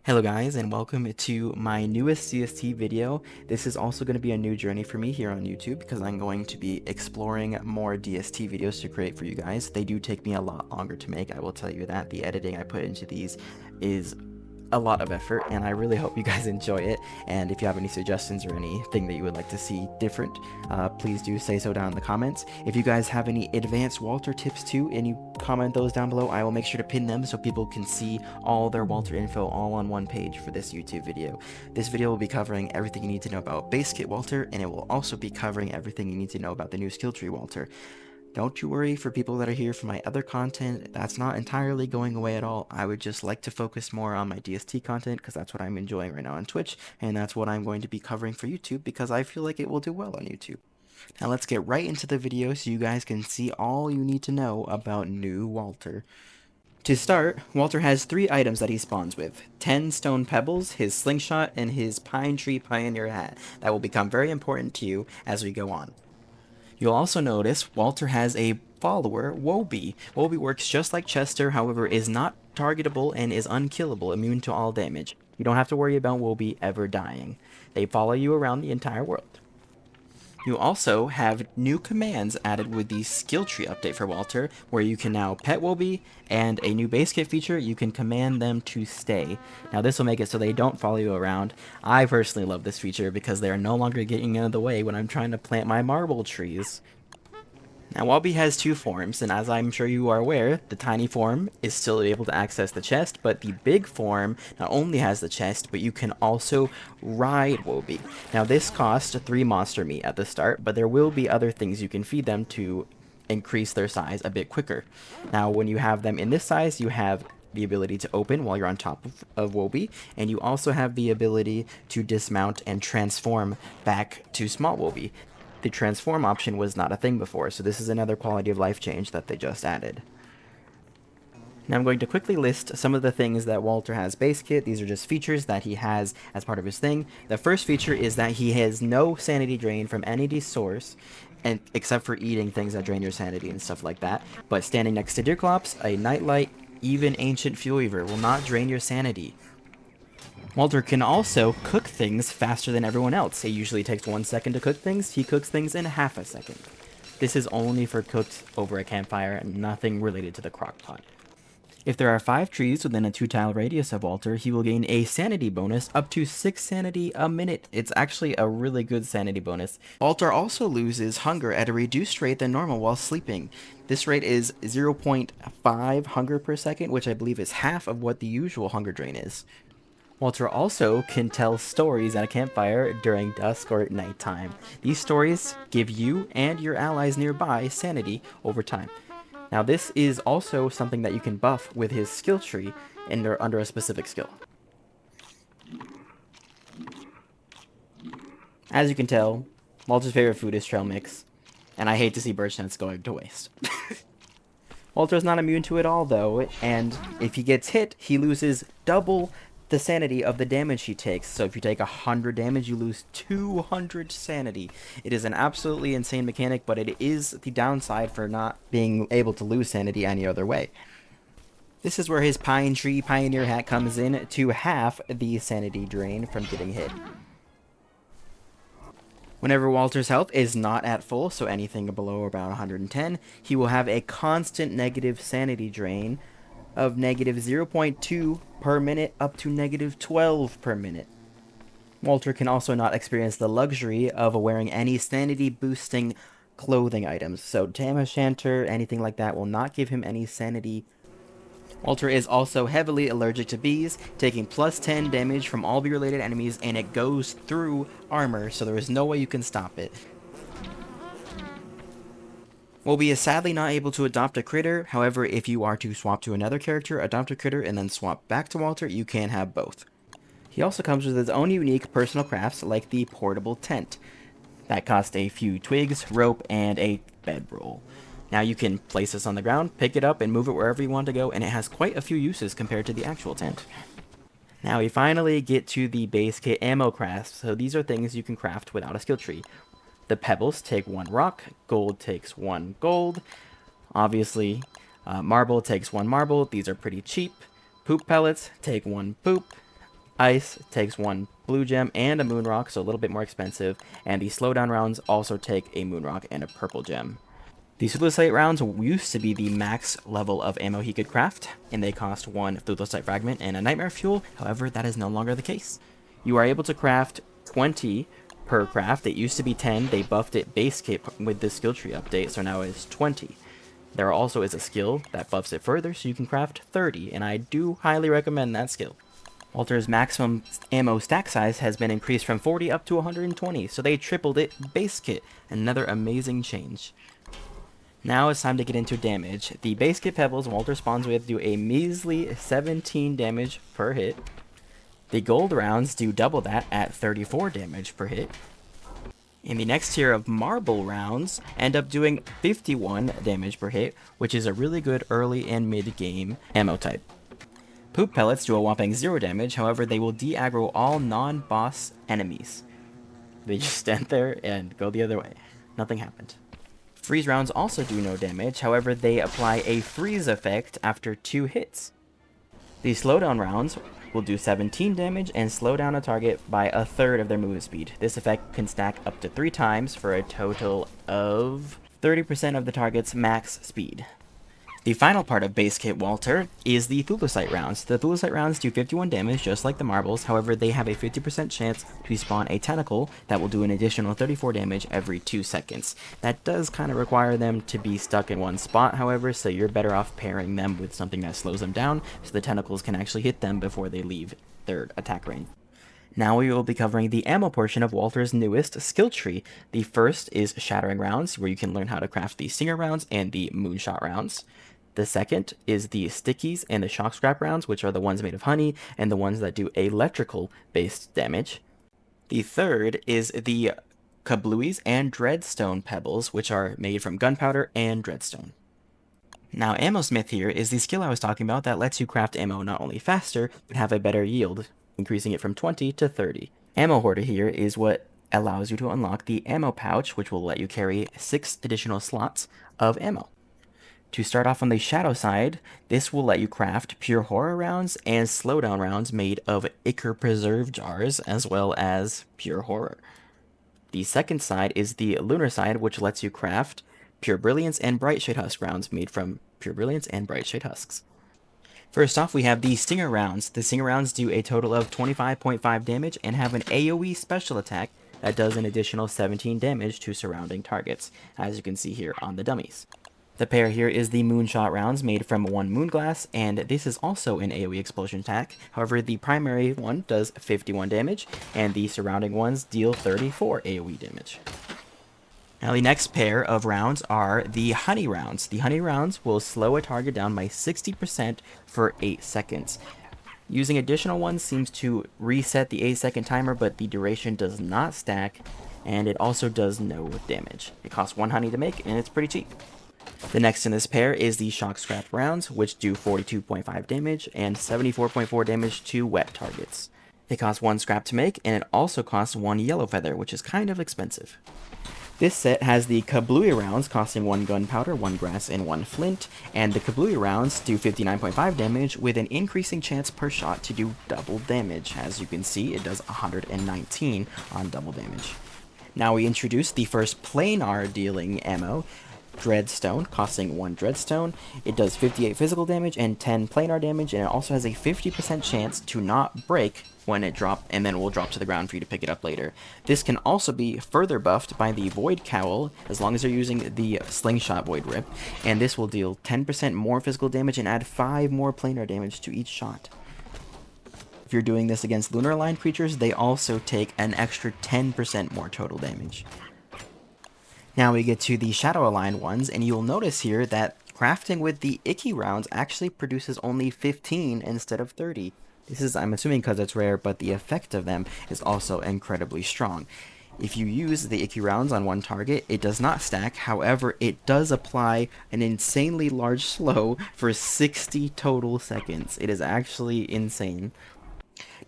Hello guys, and welcome to my newest CST video. This is also going to be a new journey for me here on YouTube because I'm going to be exploring more DST videos to create for you guys. They do take me a lot longer to make, I will tell you that. The editing I put into these is a lot of effort, and I really hope you guys enjoy it. And if you have any suggestions or anything that you would like to see different, please do say so down in the comments. If you guys have any advanced Walter tips too, and you comment those down below, I will make sure to pin them so people can see all their Walter info all on one page for this YouTube video. This video will be covering everything you need to know about base kit Walter, and it will also be covering everything you need to know about the new skill tree Walter. Don't you worry, for people that are here for my other content, that's not entirely going away at all. I would just like to focus more on my DST content because that's what I'm enjoying right now on Twitch, and that's what I'm going to be covering for YouTube because I feel like it will do well on YouTube. Now let's get right into the video so you guys can see all you need to know about new Walter. To start, Walter has 3 items that he spawns with: 10 stone pebbles, his slingshot, and his pine tree pioneer hat that will become very important to you as we go on. You'll also notice Walter has a follower, Woby. Woby works just like Chester, however is not targetable and is unkillable, immune to all damage. You don't have to worry about Woby ever dying. They follow you around the entire world. You also have new commands added with the skill tree update for Walter, where you can now pet Woby, and a new base kit feature, you can command them to stay. Now this will make it so they don't follow you around. I personally love this feature because they are no longer getting in the way when I'm trying to plant my marble trees. Now, Woby has 2 forms, and as I'm sure you are aware, the tiny form is still able to access the chest, but the big form not only has the chest, but you can also ride Woby. Now, this costs 3 monster meat at the start, but there will be other things you can feed them to increase their size a bit quicker. Now, when you have them in this size, you have the ability to open while you're on top of Woby, and you also have the ability to dismount and transform back to small Woby. The transform option was not a thing before, so this is another quality of life change that they just added. Now I'm going to quickly list some of the things that Walter has base kit. These are just features that he has as part of his thing. The first feature is that he has no sanity drain from any source, and except for eating things that drain your sanity and stuff like that. But standing next to Deerclops, a Nightlight, even Ancient Fuel Weaver will not drain your sanity. Walter can also cook things faster than everyone else. It usually takes 1 second to cook things. He cooks things in half a second. This is only for cooked over a campfire and nothing related to the crock pot. If there are 5 trees within a 2-tile radius of Walter, he will gain a sanity bonus up to 6 sanity a minute. It's actually a really good sanity bonus. Walter also loses hunger at a reduced rate than normal while sleeping. This rate is 0.5 hunger per second, which I believe is half of what the usual hunger drain is. Walter also can tell stories at a campfire during dusk or at nighttime. These stories give you and your allies nearby sanity over time. Now this is also something that you can buff with his skill tree under a specific skill. As you can tell, Walter's favorite food is trail mix, and I hate to see birch nuts going to waste. Walter's not immune to it all though, and if he gets hit, he loses double the sanity of the damage he takes. So if you take 100 damage, you lose 200 sanity. It is an absolutely insane mechanic, but it is the downside for not being able to lose sanity any other way. This is where his pine tree pioneer hat comes in to half the sanity drain from getting hit. Whenever Walter's health is not at full, so anything below about 110, he will have a constant negative sanity drain of negative 0.2 per minute up to negative 12 per minute. Walter can also not experience the luxury of wearing any sanity boosting clothing items, so Tam O'Shanter, anything like that will not give him any sanity. Walter is also heavily allergic to bees, taking plus 10 damage from all bee related enemies, and it goes through armor, so there is no way you can stop it. Woby is sadly not able to adopt a critter. However, if you are to swap to another character, adopt a critter, and then swap back to Walter, you can have both. He also comes with his own unique personal crafts, like the portable tent. That costs a few twigs, rope, and a bedroll. Now you can place this on the ground, pick it up, and move it wherever you want to go, and it has quite a few uses compared to the actual tent. Now we finally get to the base kit ammo crafts. So these are things you can craft without a skill tree. The pebbles take 1 rock, gold takes 1 gold. Obviously, marble takes 1 marble. These are pretty cheap. Poop pellets take 1 poop. Ice takes 1 blue gem and a moon rock, so a little bit more expensive, and the slowdown rounds also take a moon rock and a purple gem. The Thulosite rounds used to be the max level of ammo he could craft, and they cost 1 Thulosite fragment and a Nightmare Fuel. However, that is no longer the case. You are able to craft 20 per craft. It used to be 10. They buffed it base kit with the skill tree update, so now it's 20. There also is a skill that buffs it further, so you can craft 30, and I do highly recommend that skill. Walter's maximum ammo stack size has been increased from 40 up to 120, so they tripled it base kit. Another amazing change. Now it's time to get into damage. The base kit pebbles Walter spawns with do a measly 17 damage per hit. The gold rounds do double that at 34 damage per hit. And the next tier of marble rounds end up doing 51 damage per hit, which is a really good early and mid game ammo type. Poop pellets do a whopping 0 damage, however they will de-aggro all non-boss enemies. They just stand there and go the other way. Nothing happened. Freeze rounds also do no damage, however they apply a freeze effect after 2 hits. The slowdown rounds will do 17 damage and slow down a target by a third of their movement speed. This effect can stack up to 3 times for a total of 30% of the target's max speed. The final part of base kit Walter is the Thulosite rounds. The Thulosite rounds do 51 damage just like the marbles, however they have a 50% chance to spawn a tentacle that will do an additional 34 damage every 2 seconds. That does kind of require them to be stuck in one spot, however, so you're better off pairing them with something that slows them down so the tentacles can actually hit them before they leave their attack range. Now we will be covering the ammo portion of Walter's newest skill tree. The first is Shattering rounds, where you can learn how to craft the Stinger rounds and the Moonshot rounds. The second is the Stickies and the Shock Scrap rounds, which are the ones made of honey and the ones that do electrical-based damage. The third is the Kabluis and Dreadstone pebbles, which are made from gunpowder and dreadstone. Now, Ammo Smith here is the skill I was talking about that lets you craft ammo not only faster, but have a better yield, increasing it from 20 to 30. Ammo Hoarder here is what allows you to unlock the Ammo Pouch, which will let you carry 6 additional slots of ammo. To start off on the shadow side, this will let you craft pure horror rounds and slowdown rounds made of Ichor Preserve jars, as well as pure horror. The second side is the lunar side, which lets you craft pure brilliance and bright shade husk rounds made from pure brilliance and bright shade husks. First off, we have the Stinger rounds. The Stinger rounds do a total of 25.5 damage and have an AoE special attack that does an additional 17 damage to surrounding targets, as you can see here on the dummies. The pair here is the Moonshot rounds made from 1 Moonglass, and this is also an AoE explosion attack. However, the primary one does 51 damage, and the surrounding ones deal 34 AoE damage. Now the next pair of rounds are the Honey rounds. The Honey rounds will slow a target down by 60% for 8 seconds. Using additional ones seems to reset the 8-second timer, but the duration does not stack, and it also does no damage. It costs 1 honey to make, and it's pretty cheap. The next in this pair is the Shock Scrap rounds, which do 42.5 damage and 74.4 damage to wet targets. It costs 1 scrap to make, and it also costs 1 yellow feather, which is kind of expensive. This set has the Kablooey rounds costing 1 gunpowder, 1 grass, and 1 flint, and the Kablooey rounds do 59.5 damage with an increasing chance per shot to do double damage. As you can see, it does 119 on double damage. Now we introduce the first planar dealing ammo, Dreadstone, costing 1 Dreadstone. It does 58 physical damage and 10 planar damage, and it also has a 50% chance to not break when it drops, and then will drop to the ground for you to pick it up later. This can also be further buffed by the Void Cowl, as long as you're using the Slingshot Void Rip, and this will deal 10% more physical damage and add 5 more planar damage to each shot. If you're doing this against lunar aligned creatures, they also take an extra 10% more total damage. Now we get to the shadow aligned ones, and you'll notice here that crafting with the Icky rounds actually produces only 15 instead of 30. This is, I'm assuming, because it's rare, but the effect of them is also incredibly strong. If you use the Icky rounds on one target, it does not stack, however, it does apply an insanely large slow for 60 total seconds. It is actually insane.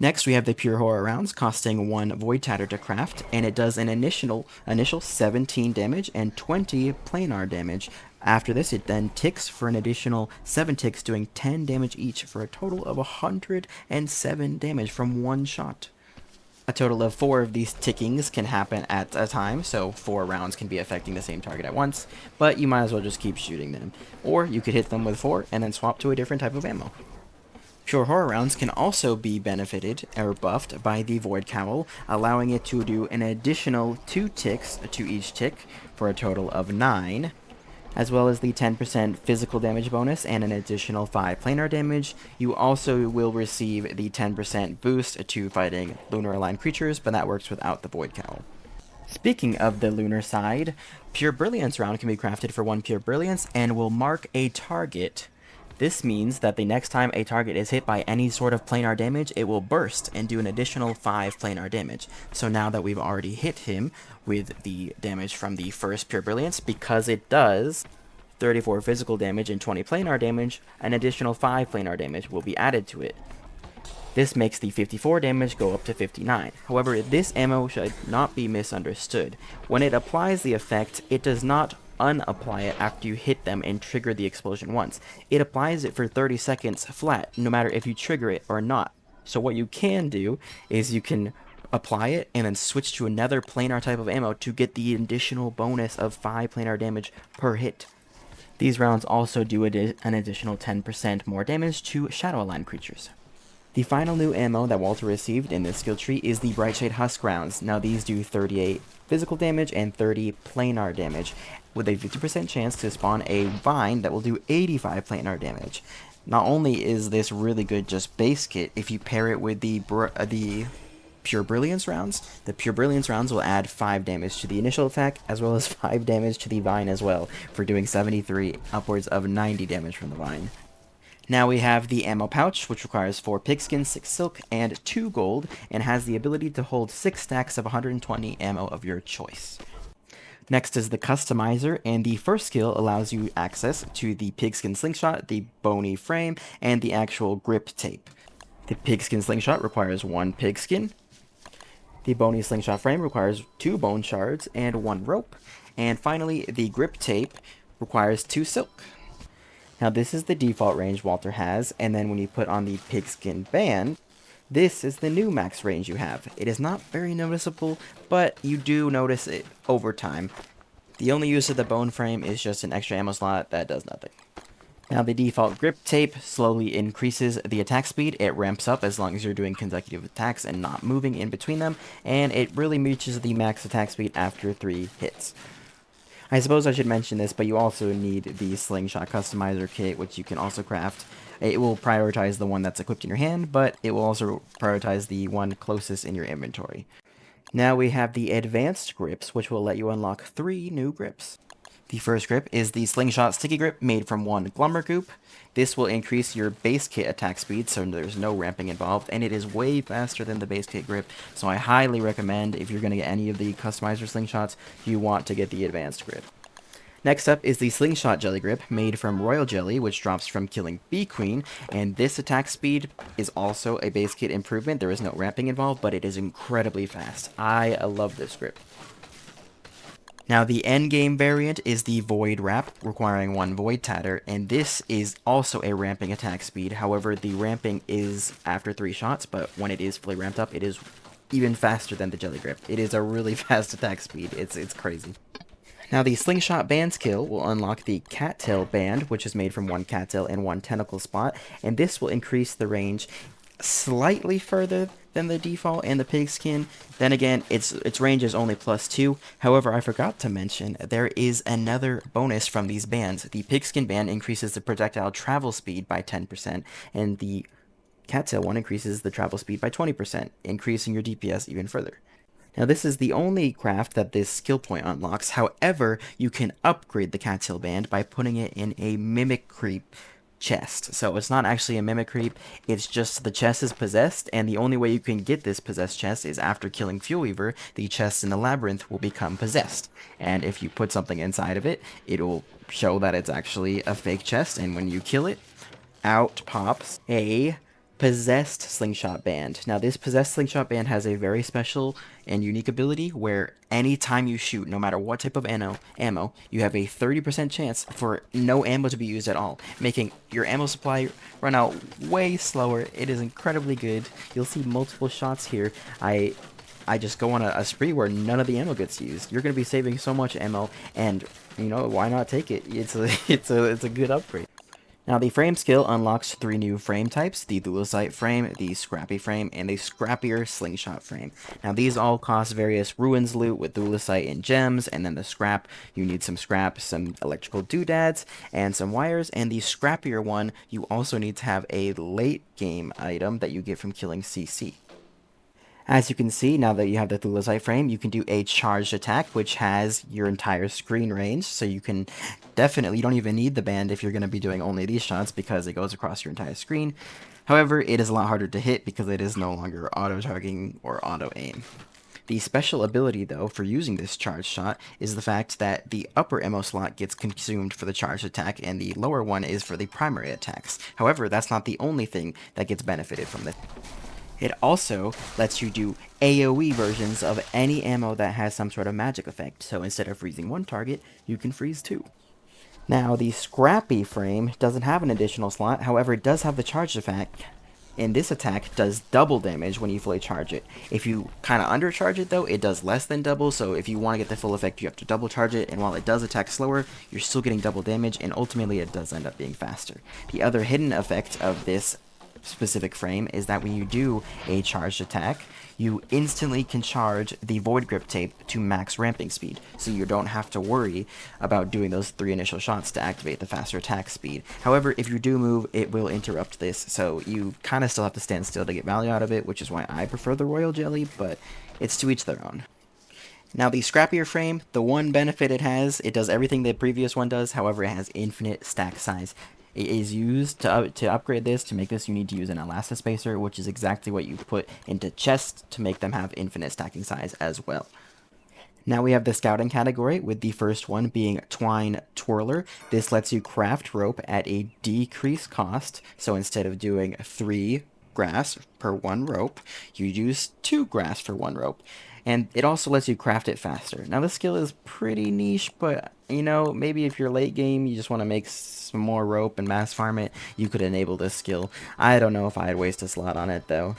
Next, we have the Pure Horror rounds, costing 1 Void Tatter to craft, and it does an initial 17 damage and 20 planar damage After this, it then ticks for an additional 7 ticks, doing 10 damage each for a total of 107 damage from one shot. A total of 4 of these tickings can happen at a time, so 4 rounds can be affecting the same target at once, but you might as well just keep shooting them. Or you could hit them with 4 and then swap to a different type of ammo. Pure Horror rounds can also be benefited or buffed by the Void Cowl, allowing it to do an additional 2 ticks to each tick for a total of 9, as well as the 10% physical damage bonus and an additional 5 planar damage. You also will receive the 10% boost to fighting lunar aligned creatures, but that works without the Void Cowl. Speaking of the lunar side, Pure Brilliance round can be crafted for 1 Pure Brilliance and will mark a target. This means that the next time a target is hit by any sort of planar damage, it will burst and do an additional 5 planar damage. So now that we've already hit him with the damage from the first Pure Brilliance, because it does 34 physical damage and 20 planar damage, an additional 5 planar damage will be added to it. This makes the 54 damage go up to 59. However, this ammo should not be misunderstood. When it applies the effect, it does not unapply it after you hit them and trigger the explosion once. It applies it for 30 seconds flat, no matter if you trigger it or not. So what you can do is you can apply it and then switch to another planar type of ammo to get the additional bonus of 5 planar damage per hit. These rounds also do an additional 10% more damage to shadow aligned creatures. The final new ammo that Walter received in this skill tree is the Brightshade Husk rounds. Now these do 38 physical damage and 30 planar damage, with a 50% chance to spawn a vine that will do 85 planar damage. Not only is this really good just base kit, if you pair it with the Pure Brilliance rounds, the Pure Brilliance rounds will add 5 damage to the initial attack, as well as 5 damage to the vine as well, for doing 73, upwards of 90 damage from the vine. Now we have the ammo pouch, which requires 4 pigskin, 6 silk, and 2 gold, and has the ability to hold 6 stacks of 120 ammo of your choice. Next is the customizer, and the first skill allows you access to the pigskin slingshot, the bony frame, and the actual grip tape. The pigskin slingshot requires 1 pigskin. The bony slingshot frame requires 2 bone shards and 1 rope. And finally, the grip tape requires 2 silk. Now this is the default range Walter has, and then when you put on the pigskin band, this is the new max range you have. It is not very noticeable, but you do notice it over time. The only use of the bone frame is just an extra ammo slot that does nothing. Now the default grip tape slowly increases the attack speed. It ramps up as long as you're doing consecutive attacks and not moving in between them, and it really reaches the max attack speed after 3 hits. I suppose I should mention this, but you also need the Slingshot Customizer Kit, which you can also craft. It will prioritize the one that's equipped in your hand, but it will also prioritize the one closest in your inventory. Now we have the Advanced Grips, which will let you unlock 3 new grips. The first grip is the Slingshot Sticky Grip, made from 1 Glummer Goop. This will increase your base kit attack speed, so there's no ramping involved, and it is way faster than the base kit grip, so I highly recommend, if you're going to get any of the customizer slingshots, you want to get the advanced grip. Next up is the Slingshot Jelly Grip, made from Royal Jelly, which drops from killing Bee Queen, and this attack speed is also a base kit improvement. There is no ramping involved, but it is incredibly fast. I love this grip. Now the endgame variant is the Void Wrap, requiring 1 Void Tatter, and this is also a ramping attack speed. However, the ramping is after 3 shots, but when it is fully ramped up, it is even faster than the Jelly Grip. It is a really fast attack speed. It's crazy. Now the Slingshot Band skill will unlock the Cattail Band, which is made from 1 cattail and 1 tentacle spot, and this will increase the range slightly further than the default and the pigskin. Then again, its range is only +2. However, I forgot to mention, there is another bonus from these bands. The pigskin band increases the projectile travel speed by 10%, and the cattail one increases the travel speed by 20%, increasing your DPS even further. Now this is the only craft that this skill point unlocks. However, you can upgrade the cattail band by putting it in a mimic creep chest. So it's not actually a mimic creep, it's just the chest is possessed, and the only way you can get this possessed chest is after killing Fuel Weaver. The chest in the labyrinth will become possessed, and if you put something inside of it, it will show that it's actually a fake chest, and when you kill it, out pops a Possessed Slingshot Band. Now, this Possessed Slingshot Band has a very special and unique ability where anytime you shoot, no matter what type of ammo, you have a 30% chance for no ammo to be used at all, making your ammo supply run out way slower. It is incredibly good. You'll see multiple shots here. I just go on a spree where none of the ammo gets used. You're going to be saving so much ammo, and you know, why not take it? It's a good upgrade. Now, the frame skill unlocks 3 new frame types: the Thulecite frame, the Scrappy frame, and the Scrappier Slingshot frame. Now, these all cost various ruins loot with Thulecite and gems, and then the scrap, you need some scrap, some electrical doodads, and some wires, and the Scrappier one, you also need to have a late game item that you get from killing CC. As you can see, now that you have the Thulecite frame, you can do a charged attack, which has your entire screen range, so you can definitely, you don't even need the band if you're going to be doing only these shots because it goes across your entire screen. However, it is a lot harder to hit because it is no longer auto-targeting or auto-aim. The special ability, though, for using this charged shot is the fact that the upper ammo slot gets consumed for the charged attack and the lower one is for the primary attacks. However, that's not the only thing that gets benefited from this. It also lets you do AoE versions of any ammo that has some sort of magic effect, so instead of freezing one target, you can freeze two. Now, the Scrappy frame doesn't have an additional slot, however, it does have the charge effect, and this attack does double damage when you fully charge it. If you kind of undercharge it, though, it does less than double, so if you want to get the full effect, you have to double charge it, and while it does attack slower, you're still getting double damage, and ultimately it does end up being faster. The other hidden effect of this specific frame is that when you do a charged attack, you instantly can charge the Void Grip tape to max ramping speed, so you don't have to worry about doing those 3 initial shots to activate the faster attack speed. However, if you do move, it will interrupt this, so you kind of still have to stand still to get value out of it, which is why I prefer the Royal Jelly, but it's to each their own. Now, the Scrappier frame, the one benefit it has, it does everything the previous one does, however, it has infinite stack size. It is used to upgrade this. To make this, you need to use an elastispacer, which is exactly what you put into chests to make them have infinite stacking size as well. Now we have the scouting category, with the first one being Twine Twirler. This lets you craft rope at a decreased cost, so instead of doing 3 grass per 1 rope, you use 2 grass for 1 rope. And it also lets you craft it faster. Now, this skill is pretty niche, but, you know, maybe if you're late game, you just want to make some more rope and mass farm it, you could enable this skill. I don't know if I'd waste a slot on it, though.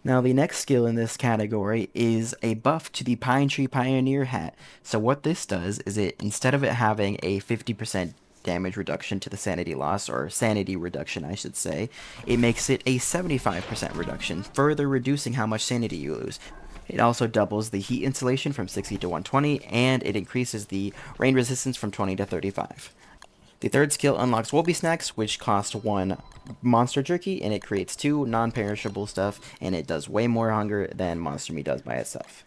Now, the next skill in this category is a buff to the Pine Tree Pioneer hat. So what this does is instead of it having a 50% damage reduction to the sanity loss, or sanity reduction I should say, it makes it a 75% reduction, further reducing how much sanity you lose. It also doubles the heat insulation from 60 to 120, and it increases the rain resistance from 20 to 35. The third skill unlocks Woby Snacks, which cost 1 monster jerky, and it creates 2 non-perishable stuff, and it does way more hunger than monster meat does by itself.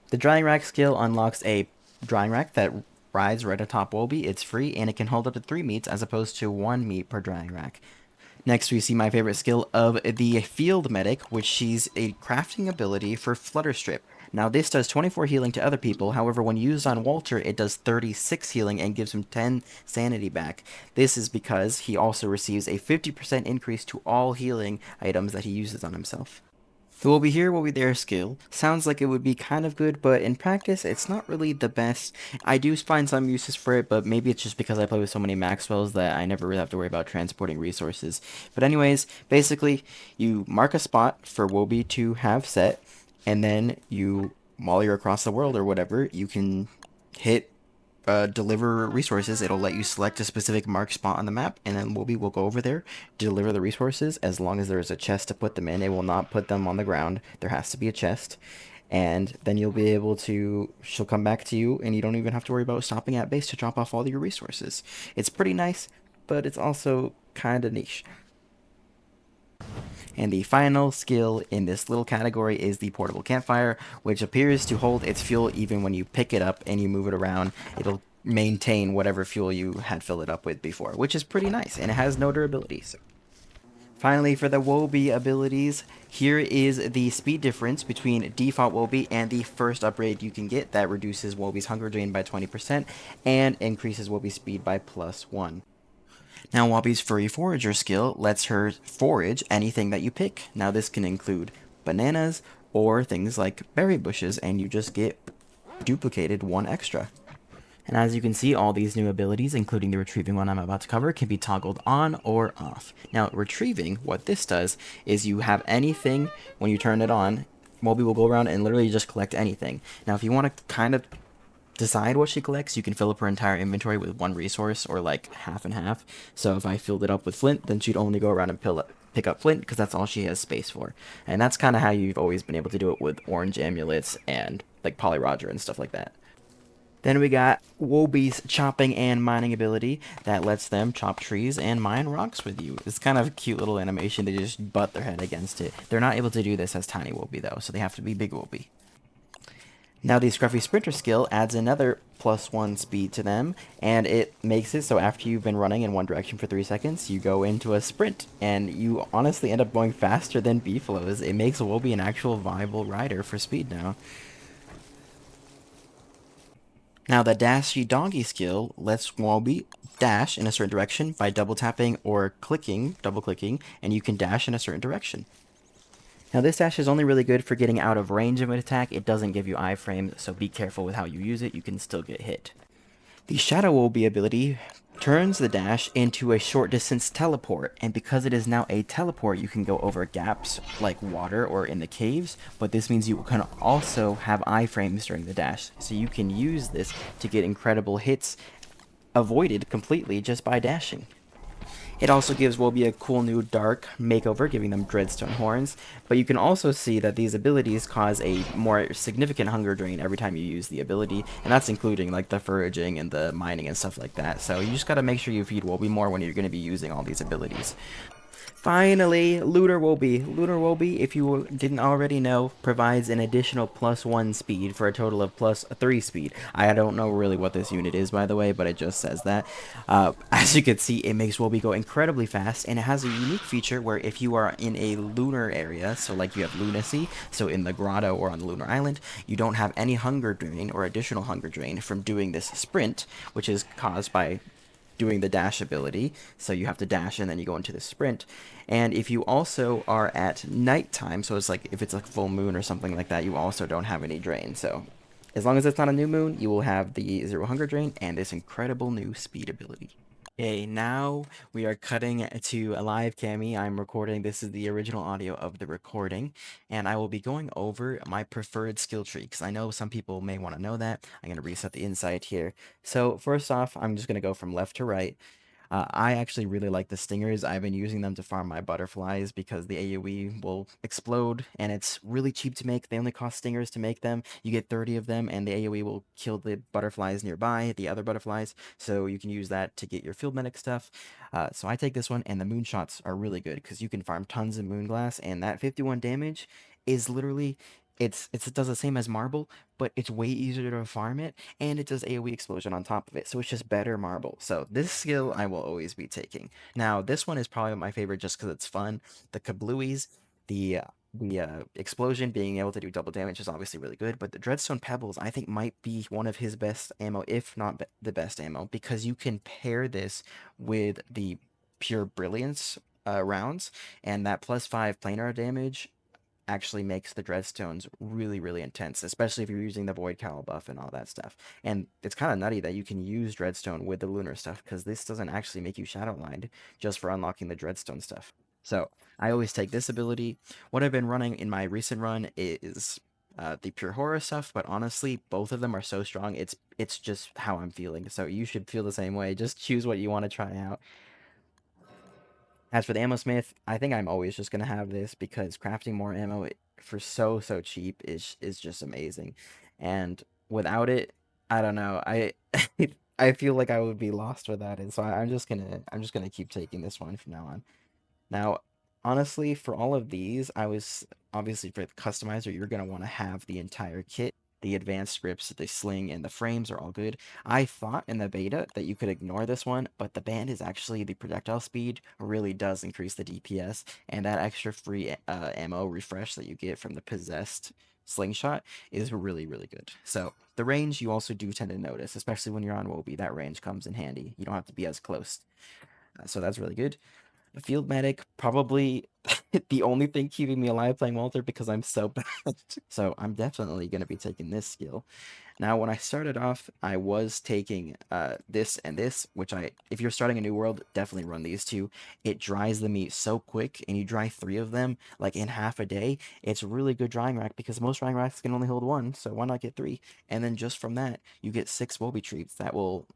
The drying rack skill unlocks a drying rack that rides right atop Woby. It's free, and it can hold up to 3 meats as opposed to 1 meat per drying rack. Next, we see my favorite skill of the Field Medic, which she's a crafting ability for Flutterstrip. Now, this does 24 healing to other people, however, when used on Walter, it does 36 healing and gives him 10 sanity back. This is because he also receives a 50% increase to all healing items that he uses on himself. The Will Be Here, Will Be There skill sounds like it would be kind of good, but in practice, it's not really the best. I do find some uses for it, but maybe it's just because I play with so many Maxwells that I never really have to worry about transporting resources. But anyways, basically, you mark a spot for Woby to have set, and then while you're across the world or whatever, you can hit deliver resources. It'll let you select a specific marked spot on the map, and then Woby will go over there, deliver the resources. As long as there is a chest to put them in, it will not put them on the ground. There has to be a chest, and then you'll be able to, she'll come back to you, and you don't even have to worry about stopping at base to drop off all your resources. It's pretty nice, but it's also kind of niche. And the final skill in this little category is the portable campfire, which appears to hold its fuel even when you pick it up and you move it around. It'll maintain whatever fuel you had filled it up with before, which is pretty nice, and it has no durability. So Finally, for the Woby abilities, here is the speed difference between default Woby and the first upgrade you can get that reduces Woby's hunger drain by 20% and increases Woby's speed by +1. Now, Woby's Furry Forager skill lets her forage anything that you pick. Now, this can include bananas or things like berry bushes, and you just get duplicated one extra. And as you can see, all these new abilities, including the retrieving one I'm about to cover, can be toggled on or off. Now, retrieving, what this does is you have anything when you turn it on, Moby will go around and literally just collect anything. Now, if you want to kind of decide what she collects, you can fill up her entire inventory with one resource or like half and half. So if I filled it up with flint, then she'd only go around and pick up flint because that's all she has space for. And that's kind of how you've always been able to do it with orange amulets and like Poly Roger and stuff like that. Then we got Woby's chopping and mining ability that lets them chop trees and mine rocks with you. It's kind of a cute little animation. They just butt their head against it. They're not able to do this as tiny Woby though, so they have to be big Woby. Now the Scruffy Sprinter skill adds another +1 speed to them, and it makes it so after you've been running in one direction for 3 seconds, you go into a sprint, and you honestly end up going faster than Beefalo's. It makes Woby an actual viable rider for speed now. Now the Dashy Doggy skill lets Woby dash in a certain direction by double tapping or clicking, double clicking, and you can dash in a certain direction. Now this dash is only really good for getting out of range of an attack. It doesn't give you iframes, so be careful with how you use it. You can still get hit. The Shadow Woby ability turns the dash into a short distance teleport, and because it is now a teleport, you can go over gaps like water or in the caves, but this means you can also have iframes during the dash, so you can use this to get incredible hits avoided completely just by dashing. It also gives Woby a cool new dark makeover, giving them dreadstone horns, but you can also see that these abilities cause a more significant hunger drain every time you use the ability, and that's including like the foraging and the mining and stuff like that, so you just gotta make sure you feed Woby more when you're gonna be using all these abilities. Finally, Looter Woby. Looter Woby, if you didn't already know, provides an additional +1 speed for a total of +3 speed. I don't know really what this unit is, by the way, but it just says that. As you can see, it makes Woby go incredibly fast, and it has a unique feature where if you are in a lunar area, so like you have lunacy, so in the grotto or on the lunar island, you don't have any hunger drain or additional hunger drain from doing this sprint, which is caused by doing the dash ability, so you have to dash and then you go into the sprint. And if you also are at nighttime, so it's like if it's like full moon or something like that, you also don't have any drain. So as long as it's not a new moon, you will have the zero hunger drain and this incredible new speed ability. Okay, now we are cutting to a live cami. I'm recording. This is the original audio of the recording, and I will be going over my preferred skill tree because I know some people may want to know that. I'm going to reset the insight here. So first off, I'm just going to go from left to right. I actually really like the stingers. I've been using them to farm my butterflies because the AoE will explode and it's really cheap to make. They only cost stingers to make them. You get 30 of them and the AoE will kill the butterflies nearby, the other butterflies. So you can use that to get your field medic stuff. So I take this one, and the moonshots are really good because you can farm tons of moonglass, and that 51 damage is literally it does the same as marble, but it's way easier to farm it, and it does AoE explosion on top of it, so it's just better marble. So this skill I will always be taking. Now this one is probably my favorite just because it's fun. The kablooies, the explosion being able to do double damage is obviously really good, but the Dreadstone Pebbles I think might be one of his best ammo, if not the best ammo, because you can pair this with the Pure Brilliance rounds, and that +5 planar damage actually makes the Dreadstones really, really intense, especially if you're using the Void Cowl buff and all that stuff. And it's kind of nutty that you can use Dreadstone with the Lunar stuff, because this doesn't actually make you Shadowlined just for unlocking the Dreadstone stuff. So I always take this ability. What I've been running in my recent run is the Pure Horror stuff, but honestly, both of them are so strong. It's just how I'm feeling. So you should feel the same way. Just choose what you want to try out. As for the ammo smith, I think I'm always just gonna have this because crafting more ammo for so cheap is just amazing, and without it, I don't know. I feel like I would be lost without it. So I'm just gonna keep taking this one from now on. Now, honestly, for all of these, I was obviously for the customizer, you're gonna want to have the entire kit. The advanced grips, the sling, and the frames are all good. I thought in the beta that you could ignore this one, but the band is actually the projectile speed really does increase the DPS, and that extra free ammo refresh that you get from the possessed slingshot is really, really good. So the range you also do tend to notice, especially when you're on Woby. That range comes in handy. You don't have to be as close. So that's really good. Field medic, probably the only thing keeping me alive playing Walter because I'm so bad. So I'm definitely going to be taking this skill. Now, when I started off, I was taking this and this, which if you're starting a new world, definitely run these two. It dries the meat so quick, and you dry 3 of them like in half a day. It's really good drying rack because most drying racks can only hold one, so why not get 3? And then just from that, you get 6 Woby treats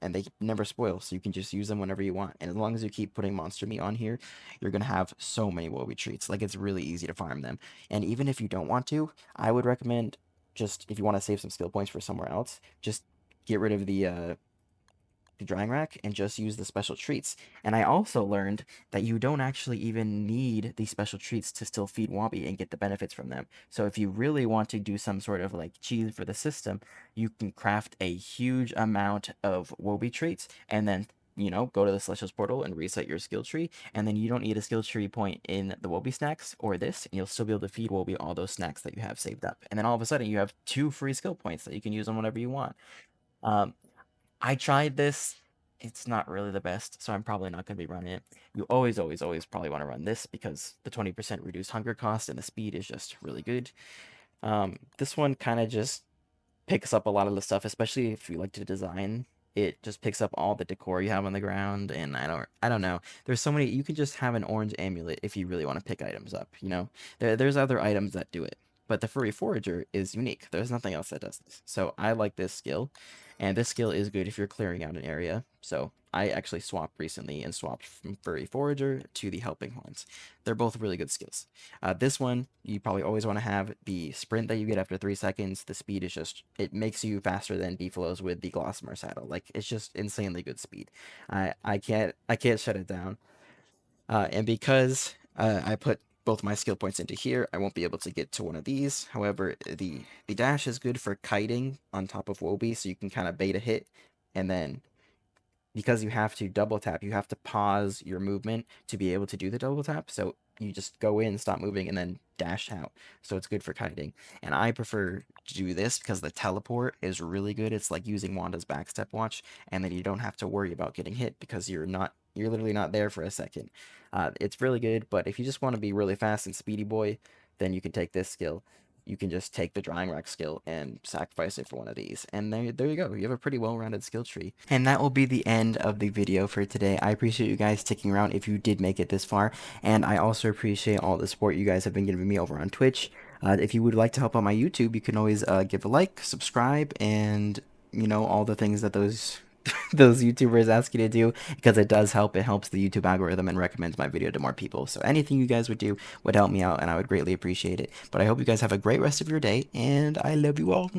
and they never spoil, so you can just use them whenever you want. And as long as you keep putting monster meat on here, you're gonna have so many Woby treats. Like it's really easy to farm them. And even if you don't want to, I would recommend just if you want to save some skill points for somewhere else, just get rid of the drying rack and just use the special treats. And I also learned that you don't actually even need these special treats to still feed Wabi and get the benefits from them. So if you really want to do some sort of like cheese for the system, you can craft a huge amount of Wobi treats and then go to the Celestials portal and reset your skill tree, and then you don't need a skill tree point in the Wobi snacks or this, and you'll still be able to feed Wobi all those snacks that you have saved up. And then all of a sudden, you have 2 free skill points that you can use on whatever you want. Um, I tried this. It's not really the best, so I'm probably not going to be running it. You always, always, always probably want to run this because the 20% reduced hunger cost and the speed is just really good. This one kind of just picks up a lot of the stuff, especially if you like to design. It just picks up all the decor you have on the ground, and I don't know. There's so many. You can just have an orange amulet if you really want to pick items up. There's other items that do it, but the furry forager is unique. There's nothing else that does this. So I like this skill, and this skill is good if you're clearing out an area. So I actually swapped recently and swapped from furry forager to the helping horns. They're both really good skills. This one, you probably always want to have the sprint that you get after 3 seconds. The speed is it makes you faster than Beefalo's with the Glossamer saddle. Like, it's just insanely good speed. I can't shut it down. And because I put both my skill points into here, I won't be able to get to one of these. However, the dash is good for kiting on top of Woby, so you can kind of bait a hit, and then because you have to double tap, you have to pause your movement to be able to do the double tap. So you just go in, stop moving, and then dash out. So it's good for kiting. And I prefer to do this because the teleport is really good. It's like using Wanda's backstep watch, and then you don't have to worry about getting hit because you're literally not there for a second. It's really good, but if you just want to be really fast and speedy boy, then you can take this skill. You can just take the drying rack skill and sacrifice it for one of these. And there you go. You have a pretty well-rounded skill tree. And that will be the end of the video for today. I appreciate you guys sticking around if you did make it this far. And I also appreciate all the support you guys have been giving me over on Twitch. If you would like to help on my YouTube, you can always give a like, subscribe, and all the things that those those YouTubers ask you to do, because it does help. It helps the YouTube algorithm and recommends my video to more people. So anything you guys would do would help me out, and I would greatly appreciate it. But I hope you guys have a great rest of your day, and I love you all.